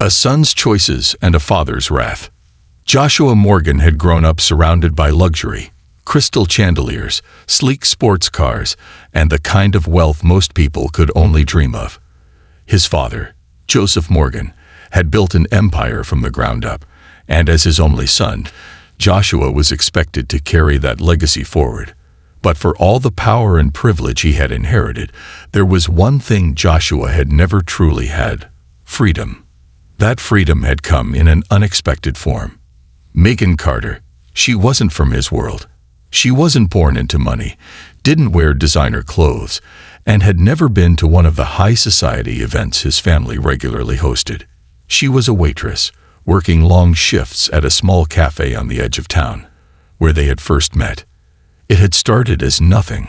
A son's choices and a father's wrath. Joshua Morgan had grown up surrounded by luxury, crystal chandeliers, sleek sports cars, and the kind of wealth most people could only dream of. His father, Joseph Morgan, had built an empire from the ground up, and as his only son, Joshua was expected to carry that legacy forward. But for all the power and privilege he had inherited, there was one thing Joshua had never truly had: freedom. That freedom had come in an unexpected form. Megan Carter, she wasn't from his world. She wasn't born into money, didn't wear designer clothes, and had never been to one of the high society events his family regularly hosted. She was a waitress, working long shifts at a small cafe on the edge of town, where they had first met. It had started as nothing: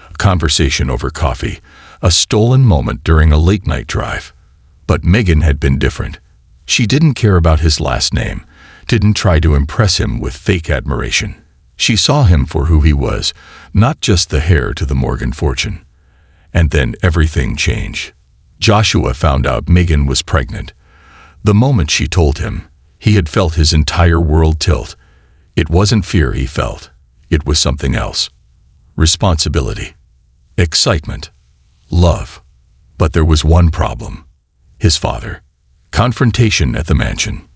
a conversation over coffee, a stolen moment during a late-night drive. But Megan had been different. She didn't care about his last name, didn't try to impress him with fake admiration. She saw him for who he was, not just the heir to the Morgan fortune. And then everything changed. Joshua found out Megan was pregnant. The moment she told him, he had felt his entire world tilt. It wasn't fear he felt. It was something else. Responsibility. Excitement. Love. But there was one problem. His father. Confrontation at the mansion.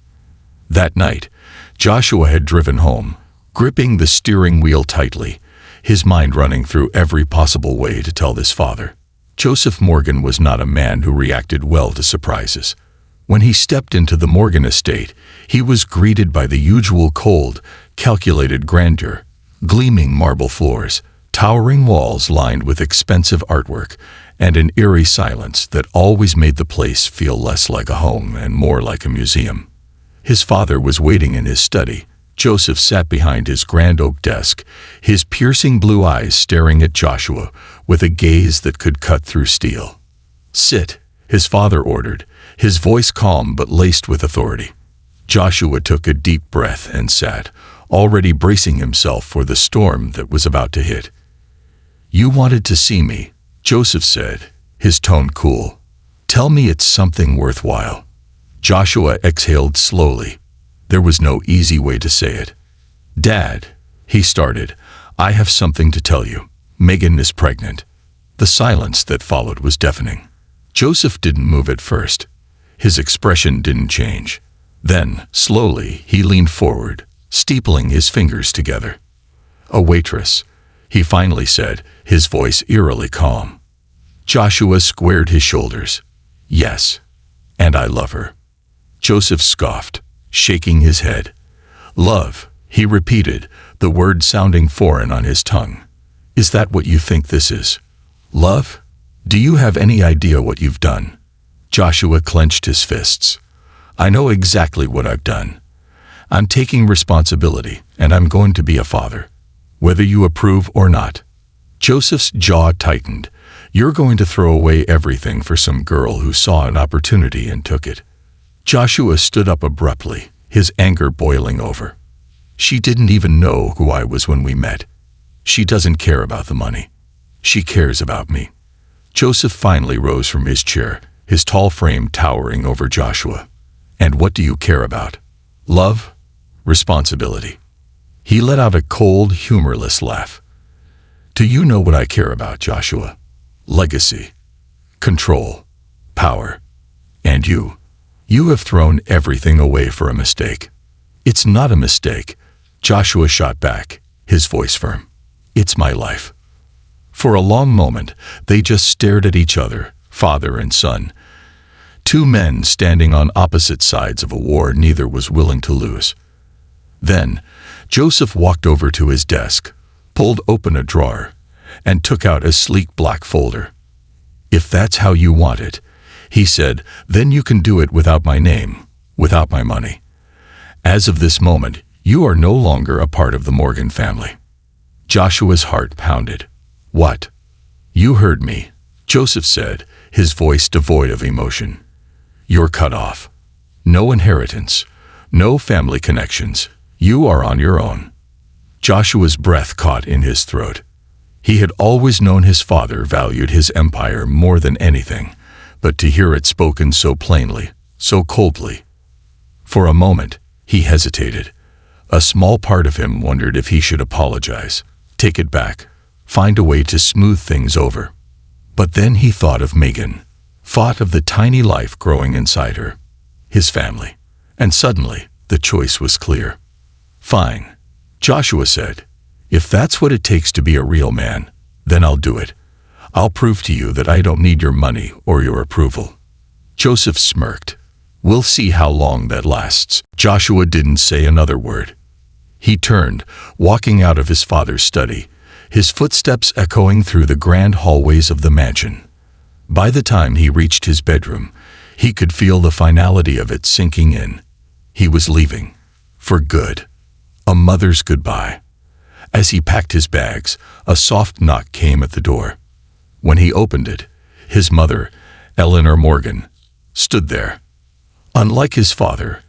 That night, Joshua had driven home, gripping the steering wheel tightly, his mind running through every possible way to tell this father. Joseph Morgan was not a man who reacted well to surprises. When he stepped into the Morgan estate, he was greeted by the usual cold, calculated grandeur: gleaming marble floors, towering walls lined with expensive artwork, and an eerie silence that always made the place feel less like a home and more like a museum. His father was waiting in his study. Joseph sat behind his grand oak desk, his piercing blue eyes staring at Joshua with a gaze that could cut through steel. "Sit," his father ordered, his voice calm but laced with authority. Joshua took a deep breath and sat, already bracing himself for the storm that was about to hit. "You wanted to see me," Joseph said, his tone cool. "Tell me it's something worthwhile." Joshua exhaled slowly. There was no easy way to say it. "Dad," he started, "I have something to tell you. Megan is pregnant." The silence that followed was deafening. Joseph didn't move at first. His expression didn't change. Then, slowly, he leaned forward, steepling his fingers together. "A waitress," he finally said, his voice eerily calm. Joshua squared his shoulders. "Yes, and I love her." Joseph scoffed, shaking his head. "Love," he repeated, the word sounding foreign on his tongue. "Is that what you think this is? Love? Do you have any idea what you've done?" Joshua clenched his fists. "I know exactly what I've done. I'm taking responsibility, and I'm going to be a father, whether you approve or not." Joseph's jaw tightened. "You're going to throw away everything for some girl who saw an opportunity and took it." Joshua stood up abruptly, his anger boiling over. "She didn't even know who I was when we met. She doesn't care about the money. She cares about me." Joseph finally rose from his chair, his tall frame towering over Joshua. "And what do you care about? Love? Responsibility?" He let out a cold, humorless laugh. "Do you know what I care about, Joshua? Legacy, control, power. And you. You have thrown everything away for a mistake." "It's not a mistake," Joshua shot back, his voice firm. "It's my life." For a long moment, they just stared at each other, father and son. Two men standing on opposite sides of a war neither was willing to lose. Then, Joseph walked over to his desk, pulled open a drawer, and took out a sleek black folder. "If that's how you want it," he said, "then you can do it without my name, without my money. As of this moment, you are no longer a part of the Morgan family." Joshua's heart pounded. "What?" "You heard me," Joseph said, his voice devoid of emotion. "You're cut off. No inheritance, no family connections. You are on your own." Joshua's breath caught in his throat. He had always known his father valued his empire more than anything, but to hear it spoken so plainly, so coldly. For a moment, he hesitated. A small part of him wondered if he should apologize, take it back, find a way to smooth things over. But then he thought of Megan, thought of the tiny life growing inside her, his family, and suddenly the choice was clear. "Fine," Joshua said. "If that's what it takes to be a real man, then I'll do it. I'll prove to you that I don't need your money or your approval." Joseph smirked. "We'll see how long that lasts." Joshua didn't say another word. He turned, walking out of his father's study, his footsteps echoing through the grand hallways of the mansion. By the time he reached his bedroom, he could feel the finality of it sinking in. He was leaving. For good. A mother's goodbye. As he packed his bags, a soft knock came at the door. When he opened it, his mother, Eleanor Morgan, stood there. Unlike his father,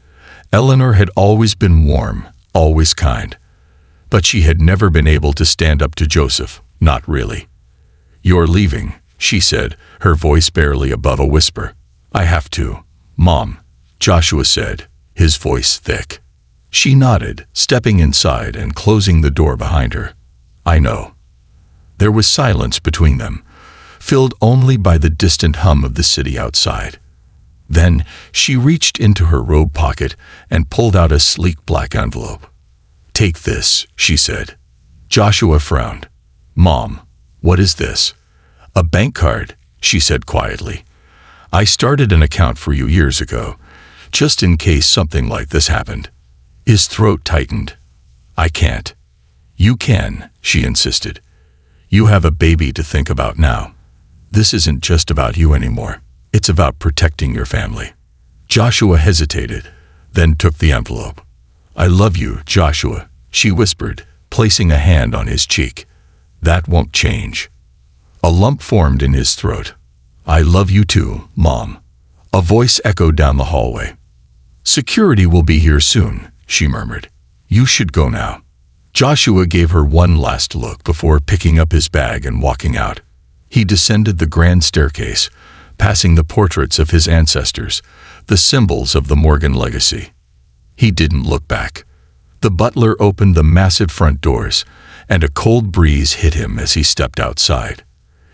Eleanor had always been warm, always kind. But she had never been able to stand up to Joseph, not really. "You're leaving," she said, her voice barely above a whisper. "I have to, Mom," Joshua said, his voice thick. She nodded, stepping inside and closing the door behind her. "I know." There was silence between them, filled only by the distant hum of the city outside. Then she reached into her robe pocket and pulled out a sleek black envelope. "Take this," she said. Joshua frowned. "Mom, what is this?" "A bank card," she said quietly. "I started an account for you years ago, just in case something like this happened." His throat tightened. "I can't." "You can," she insisted. "You have a baby to think about now. This isn't just about you anymore. It's about protecting your family." Joshua hesitated, then took the envelope. "I love you, Joshua," she whispered, placing a hand on his cheek. "That won't change." A lump formed in his throat. "I love you too, Mom." A voice echoed down the hallway. "Security will be here soon," she murmured. "You should go now." Joshua gave her one last look before picking up his bag and walking out. He descended the grand staircase, passing the portraits of his ancestors, the symbols of the Morgan legacy. He didn't look back. The butler opened the massive front doors, and a cold breeze hit him as he stepped outside.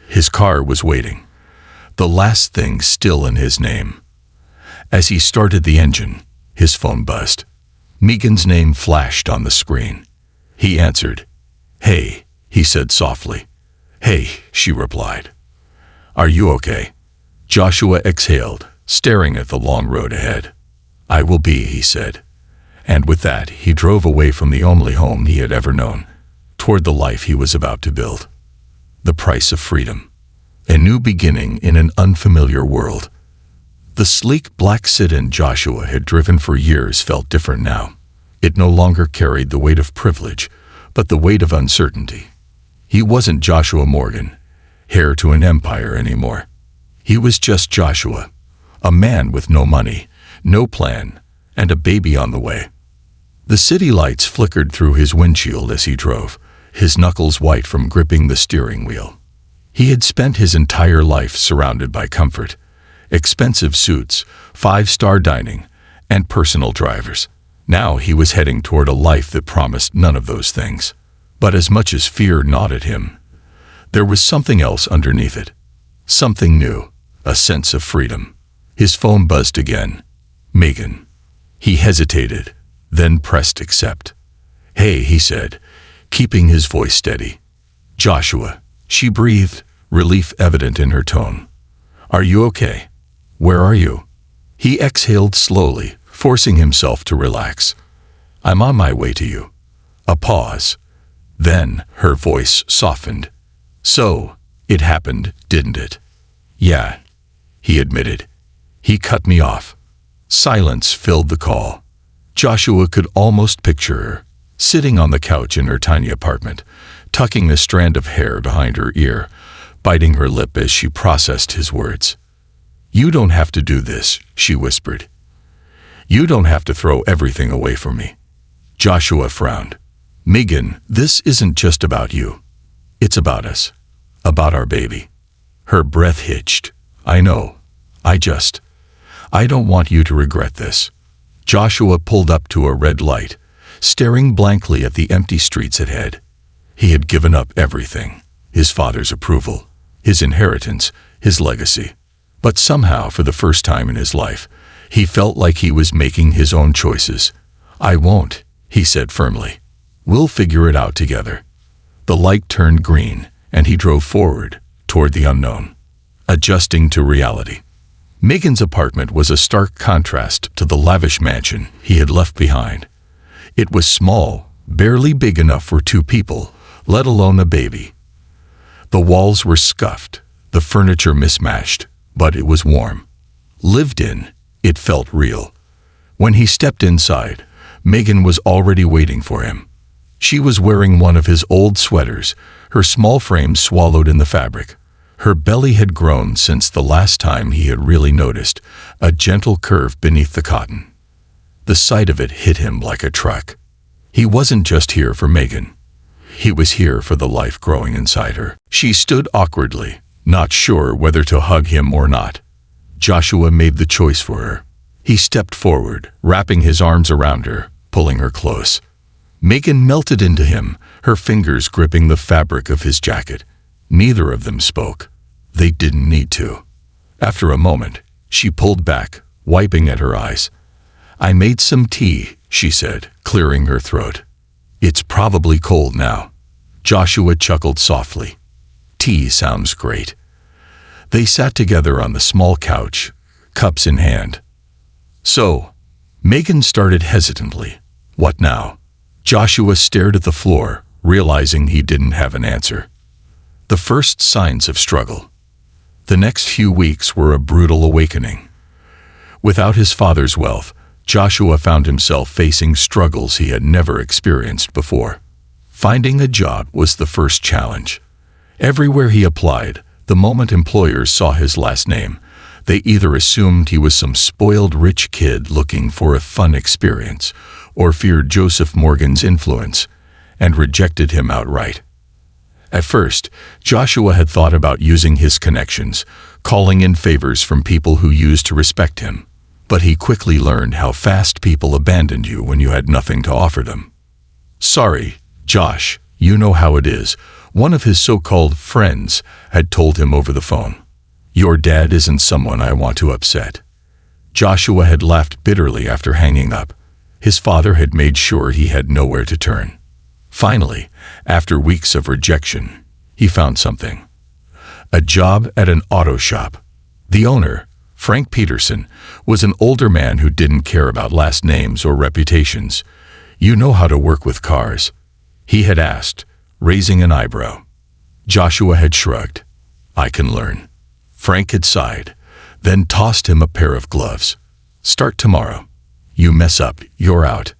His car was waiting, the last thing still in his name. As he started the engine, his phone buzzed. Megan's name flashed on the screen. He answered. "Hey," he said softly. "Hey," she replied. "Are you okay?" Joshua exhaled, staring at the long road ahead. "I will be," he said. And with that, he drove away from the only home he had ever known, toward the life he was about to build. The price of freedom. A new beginning in an unfamiliar world. The sleek black sedan Joshua had driven for years felt different now. It no longer carried the weight of privilege, but the weight of uncertainty. He wasn't Joshua Morgan, heir to an empire anymore. He was just Joshua, a man with no money, no plan, and a baby on the way. The city lights flickered through his windshield as he drove, his knuckles white from gripping the steering wheel. He had spent his entire life surrounded by comfort, expensive suits, five-star dining, and personal drivers. Now he was heading toward a life that promised none of those things. But as much as fear gnawed at him, there was something else underneath it. Something new, a sense of freedom. His phone buzzed again. Megan. He hesitated, then pressed accept. "Hey," he said, keeping his voice steady. "Joshua," she breathed, relief evident in her tone. "Are you okay? Where are you?" He exhaled slowly, forcing himself to relax. "I'm on my way to you." A pause. Then her voice softened. "So, it happened, didn't it?" "Yeah," he admitted. "He cut me off." Silence filled the call. Joshua could almost picture her, sitting on the couch in her tiny apartment, tucking a strand of hair behind her ear, biting her lip as she processed his words. "You don't have to do this," she whispered. "You don't have to throw everything away for me." Joshua frowned. "Megan, this isn't just about you. It's about us. About our baby." Her breath hitched. "I know. I don't want you to regret this." Joshua pulled up to a red light, staring blankly at the empty streets ahead. He had given up everything: his father's approval, his inheritance, his legacy. But somehow, for the first time in his life, he felt like he was making his own choices. "I won't," he said firmly. "We'll figure it out together." The light turned green, and he drove forward, toward the unknown, adjusting to reality. Megan's apartment was a stark contrast to the lavish mansion he had left behind. It was small, barely big enough for two people, let alone a baby. The walls were scuffed, the furniture mismatched, but it was warm. Lived in, it felt real. When he stepped inside, Megan was already waiting for him. She was wearing one of his old sweaters, her small frame swallowed in the fabric. Her belly had grown since the last time he had really noticed, a gentle curve beneath the cotton. The sight of it hit him like a truck. He wasn't just here for Megan. He was here for the life growing inside her. She stood awkwardly, not sure whether to hug him or not. Joshua made the choice for her. He stepped forward, wrapping his arms around her, pulling her close. Megan melted into him, her fingers gripping the fabric of his jacket. Neither of them spoke. They didn't need to. After a moment, she pulled back, wiping at her eyes. "I made some tea," she said, clearing her throat. "It's probably cold now." Joshua chuckled softly. "Tea sounds great." They sat together on the small couch, cups in hand. "So," Megan started hesitantly, "what now?" Joshua stared at the floor, realizing he didn't have an answer. The first signs of struggle. The next few weeks were a brutal awakening. Without his father's wealth, Joshua found himself facing struggles he had never experienced before. Finding a job was the first challenge. Everywhere he applied, the moment employers saw his last name, they either assumed he was some spoiled rich kid looking for a fun experience, or feared Joseph Morgan's influence, and rejected him outright. At first, Joshua had thought about using his connections, calling in favors from people who used to respect him, but he quickly learned how fast people abandoned you when you had nothing to offer them. "Sorry, Josh, you know how it is," one of his so-called friends had told him over the phone. "Your dad isn't someone I want to upset." Joshua had laughed bitterly after hanging up. His father had made sure he had nowhere to turn. Finally, after weeks of rejection, he found something. A job at an auto shop. The owner, Frank Peterson, was an older man who didn't care about last names or reputations. "You know how to work with cars?" he had asked, raising an eyebrow. Joshua had shrugged. "I can learn." Frank had sighed, then tossed him a pair of gloves. "Start tomorrow. You mess up, you're out."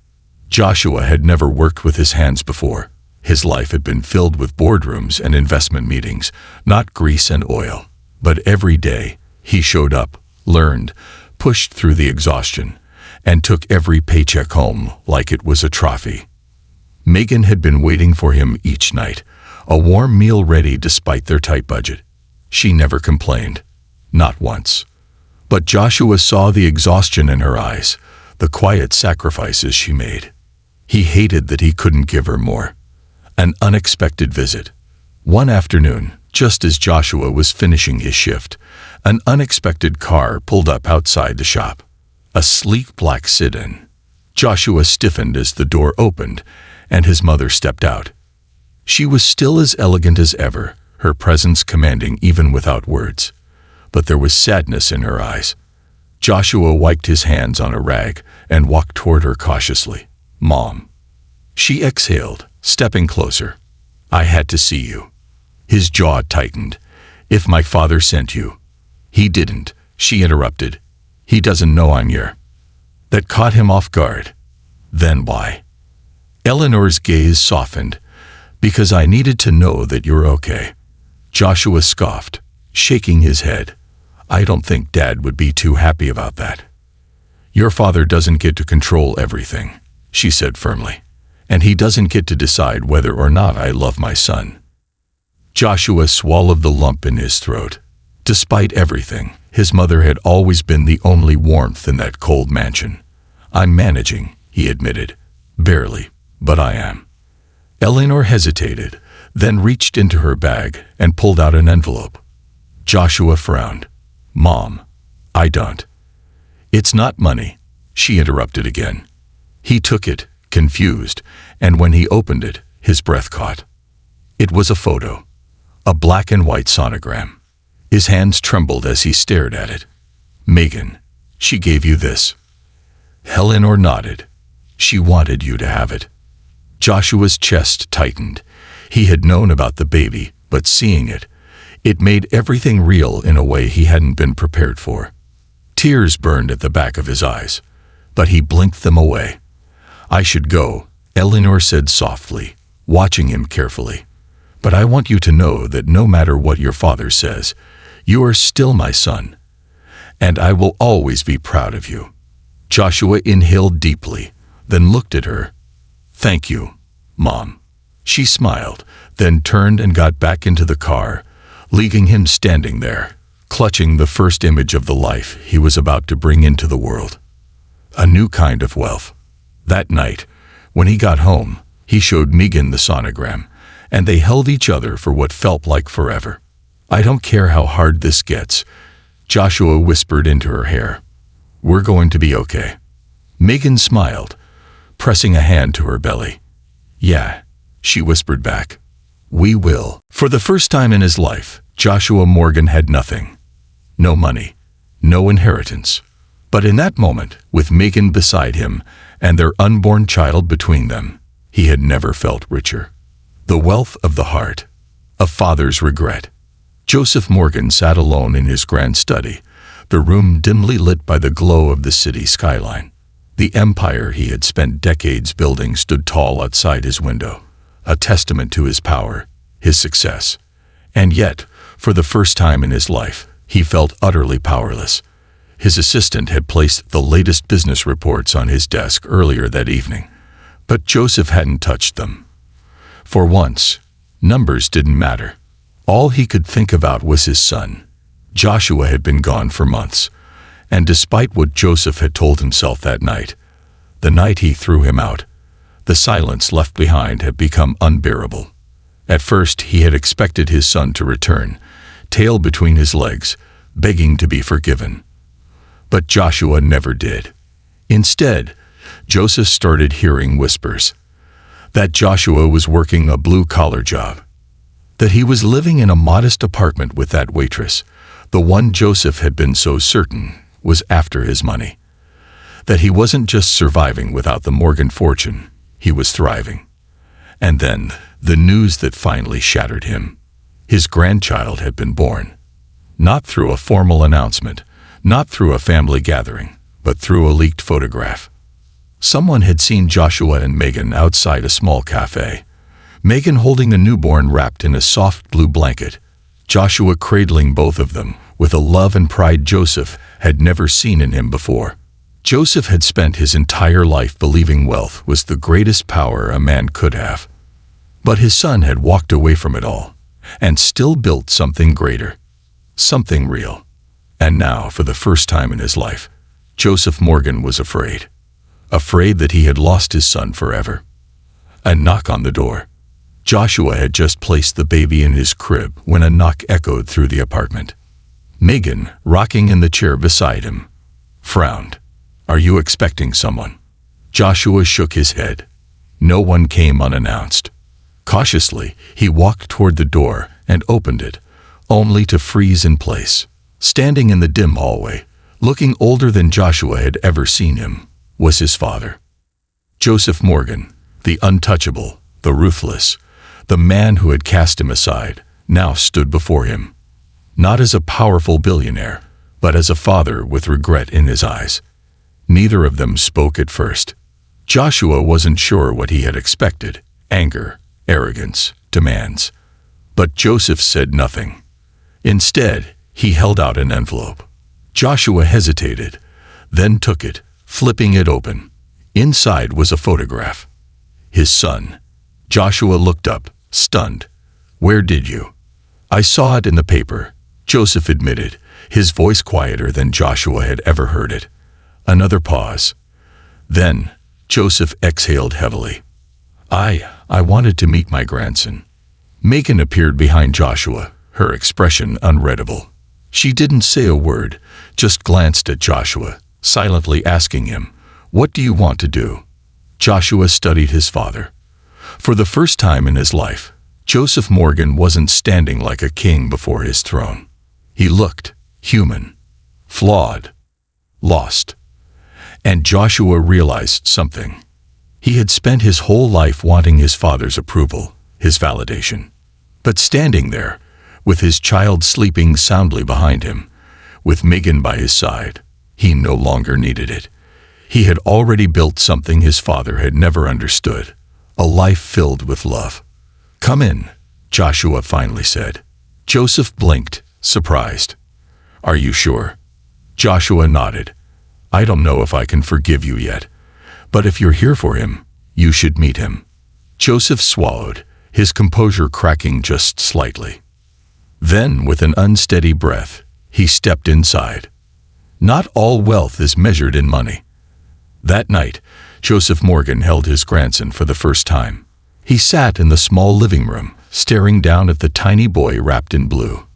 Joshua had never worked with his hands before. His life had been filled with boardrooms and investment meetings, not grease and oil. But every day, he showed up, learned, pushed through the exhaustion, and took every paycheck home like it was a trophy. Megan had been waiting for him each night, a warm meal ready despite their tight budget. She never complained, not once. But Joshua saw the exhaustion in her eyes, the quiet sacrifices she made. He hated that he couldn't give her more. An unexpected visit. One afternoon, just as Joshua was finishing his shift, an unexpected car pulled up outside the shop. A sleek black sedan. Joshua stiffened as the door opened, and his mother stepped out. She was still as elegant as ever, her presence commanding even without words. But there was sadness in her eyes. Joshua wiped his hands on a rag and walked toward her cautiously. "Mom." She exhaled, stepping closer. "I had to see you." His jaw tightened. "If my father sent you." "He didn't," she interrupted. "He doesn't know I'm here." That caught him off guard. "Then why?" Eleanor's gaze softened. "Because I needed to know that you're okay." Joshua scoffed, shaking his head. "I don't think Dad would be too happy about that." "Your father doesn't get to control everything," she said firmly. "And he doesn't get to decide whether or not I love my son." Joshua swallowed the lump in his throat. Despite everything, his mother had always been the only warmth in that cold mansion. "I'm managing," he admitted. "Barely, but I am." Eleanor hesitated, then reached into her bag and pulled out an envelope. Joshua frowned. "Mom, I don't." "It's not money," she interrupted again. He took it, confused, and when he opened it, his breath caught. It was a photo, a black and white sonogram. His hands trembled as he stared at it. "Megan, she gave you this." Eleanor nodded. "She wanted you to have it." Joshua's chest tightened. He had known about the baby, but seeing it, it made everything real in a way he hadn't been prepared for. Tears burned at the back of his eyes, but he blinked them away. "I should go," Eleanor said softly, watching him carefully. "But I want you to know that no matter what your father says, you are still my son, and I will always be proud of you." Joshua inhaled deeply, then looked at her. "Thank you, Mom." She smiled, then turned and got back into the car, leaving him standing there, clutching the first image of the life he was about to bring into the world. A new kind of wealth. That night, when he got home, he showed Megan the sonogram, and they held each other for what felt like forever. "I don't care how hard this gets," Joshua whispered into her hair. "We're going to be okay." Megan smiled, pressing a hand to her belly. "Yeah," she whispered back. "We will." For the first time in his life, Joshua Morgan had nothing. No money, no inheritance. But in that moment, with Megan beside him and their unborn child between them, he had never felt richer. The wealth of the heart, a father's regret. Joseph Morgan sat alone in his grand study, the room dimly lit by the glow of the city skyline. The empire he had spent decades building stood tall outside his window, a testament to his power, his success. And yet, for the first time in his life, he felt utterly powerless. His assistant had placed the latest business reports on his desk earlier that evening, but Joseph hadn't touched them. For once, numbers didn't matter. All he could think about was his son. Joshua had been gone for months, and despite what Joseph had told himself that night, the night he threw him out, the silence left behind had become unbearable. At first, he had expected his son to return, tail between his legs, begging to be forgiven. But Joshua never did. Instead, Joseph started hearing whispers. That Joshua was working a blue-collar job. That he was living in a modest apartment with that waitress, the one Joseph had been so certain was after his money. That he wasn't just surviving without the Morgan fortune, he was thriving. And then, the news that finally shattered him. His grandchild had been born. Not through a formal announcement, not through a family gathering, but through a leaked photograph. Someone had seen Joshua and Megan outside a small cafe. Megan holding a newborn wrapped in a soft blue blanket. Joshua cradling both of them with a love and pride Joseph had never seen in him before. Joseph had spent his entire life believing wealth was the greatest power a man could have. But his son had walked away from it all, and still built something greater, something real. And now, for the first time in his life, Joseph Morgan was afraid. Afraid that he had lost his son forever. A knock on the door. Joshua had just placed the baby in his crib when a knock echoed through the apartment. Megan, rocking in the chair beside him, frowned. "Are you expecting someone?" Joshua shook his head. No one came unannounced. Cautiously, he walked toward the door and opened it, only to freeze in place. Standing in the dim hallway, looking older than Joshua had ever seen him, was his father. Joseph Morgan, the untouchable, the ruthless, the man who had cast him aside, now stood before him. Not as a powerful billionaire, but as a father with regret in his eyes. Neither of them spoke at first. Joshua wasn't sure what he had expected: anger, arrogance, demands. But Joseph said nothing. Instead, he held out an envelope. Joshua hesitated, then took it, flipping it open. Inside was a photograph. His son. Joshua looked up, stunned. "Where did you?" "I saw it in the paper," Joseph admitted, his voice quieter than Joshua had ever heard it. Another pause. Then, Joseph exhaled heavily. I wanted to meet my grandson. Megan appeared behind Joshua, her expression unreadable. She didn't say a word, just glanced at Joshua, silently asking him, "What do you want to do?" Joshua studied his father. For the first time in his life, Joseph Morgan wasn't standing like a king before his throne. He looked human, flawed, lost. And Joshua realized something. He had spent his whole life wanting his father's approval, his validation. But standing there, with his child sleeping soundly behind him, with Megan by his side, he no longer needed it. He had already built something his father had never understood, a life filled with love. "Come in," Joshua finally said. Joseph blinked, surprised. "Are you sure?" Joshua nodded. "I don't know if I can forgive you yet, but if you're here for him, you should meet him." Joseph swallowed, his composure cracking just slightly. Then, with an unsteady breath, he stepped inside. Not all wealth is measured in money. That night, Joseph Morgan held his grandson for the first time. He sat in the small living room, staring down at the tiny boy wrapped in blue.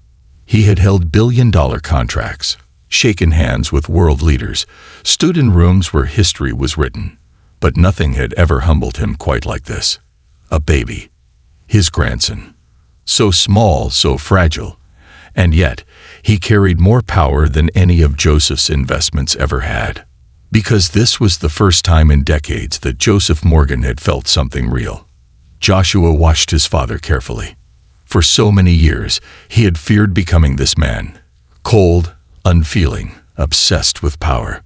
He had held billion-dollar contracts, shaken hands with world leaders, stood in rooms where history was written, but nothing had ever humbled him quite like this. A baby. His grandson. So small, so fragile, and yet he carried more power than any of Joseph's investments ever had. Because this was the first time in decades that Joseph Morgan had felt something real. Joshua watched his father carefully. For so many years, he had feared becoming this man. Cold, unfeeling, obsessed with power.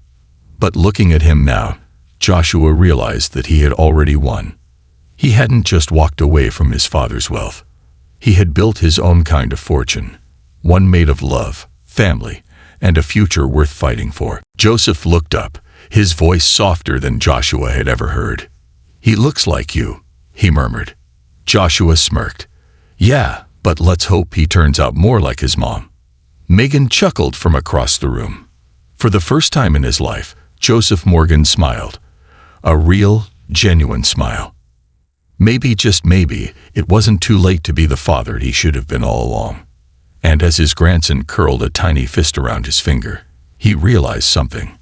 But looking at him now, Joshua realized that he had already won. He hadn't just walked away from his father's wealth. He had built his own kind of fortune, one made of love, family, and a future worth fighting for. Joseph looked up, his voice softer than Joshua had ever heard. "He looks like you," he murmured. Joshua smirked. "Yeah, but let's hope he turns out more like his mom." Megan chuckled from across the room. For the first time in his life, Joseph Morgan smiled. A real, genuine smile. Maybe, just maybe, it wasn't too late to be the father he should have been all along. And as his grandson curled a tiny fist around his finger, he realized something.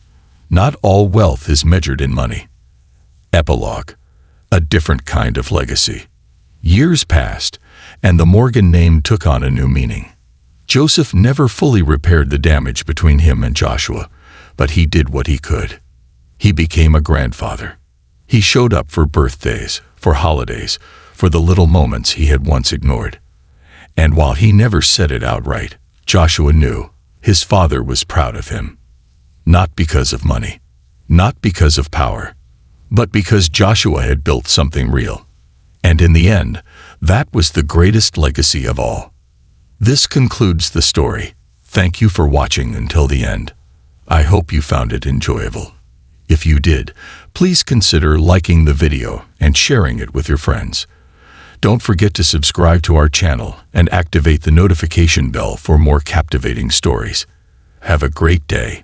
Not all wealth is measured in money. Epilogue. A different kind of legacy. Years passed, and the Morgan name took on a new meaning. Joseph never fully repaired the damage between him and Joshua, but he did what he could. He became a grandfather. He showed up for birthdays, for holidays, for the little moments he had once ignored. And while he never said it outright, Joshua knew his father was proud of him. Not because of money, not because of power, but because Joshua had built something real. And in the end, that was the greatest legacy of all. This concludes the story. Thank you for watching until the end. I hope you found it enjoyable. If you did, please consider liking the video and sharing it with your friends. Don't forget to subscribe to our channel and activate the notification bell for more captivating stories. Have a great day.